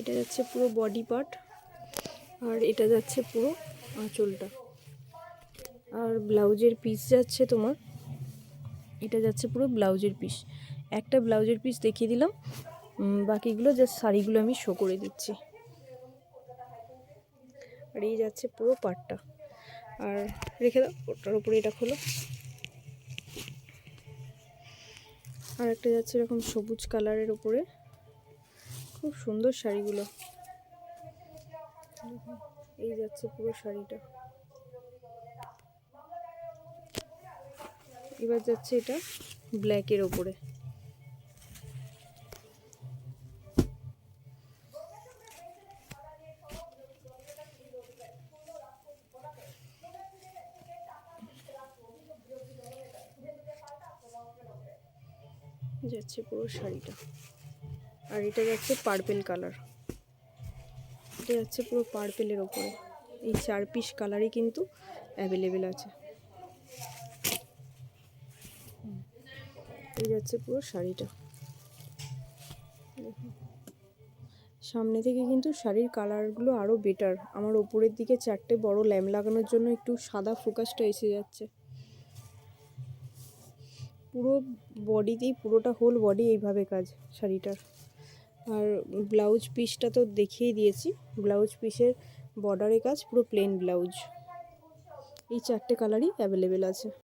এটা যাচ্ছে পুরো বডি পার্ট, আর এটা যাচ্ছে পুরো আঁচলটা। আর ব্লাউজের পিস যাচ্ছে তোমার, এটা যাচ্ছে পুরো ব্লাউজের পিস। একটা ব্লাউজের পিস দেখিয়ে দিলাম, বাকিগুলো জাস্ট শাড়িগুলো আমি শো করে দিচ্ছি। আর এই যাচ্ছে পুরো পার্টটা। আর রেখে দাও, ওটার উপরে এটা খোলো। আর একটা যাচ্ছে এরকম সবুজ কালারের উপরে, খুব সুন্দর শাড়িগুলো। এই যাচ্ছে পুরো শাড়িটা। এবার যাচ্ছে এটা ব্ল্যাকের ওপরে। যাচ্ছে পুরো শাড়িটা। আর এটা যাচ্ছে পার্পেল কালার, এটা যাচ্ছে পুরো পার্পেলের ওপরে। এই 4 পিস কালারই কিন্তু অ্যাভেলেবেল আছে। এই যাচ্ছে পুরো শাড়িটা। সামনে থেকে কিন্তু শাড়ির কালারগুলো আরও বেটার। আমার ওপরের দিকে 4টে বড় ল্যাম্প লাগানোর জন্য একটু সাদা ফোকাসটা এসে যাচ্ছে। পুরো বডিতেই, পুরোটা হোল বডি এইভাবে কাজ শাড়িটার। আর ব্লাউজ পিসটা তো দেখিয়ে দিয়েছি, ব্লাউজ পিসের বর্ডারে কাজ, পুরো প্লেন ব্লাউজ। এই 4টে কালারই অ্যাভেলেবেল আছে।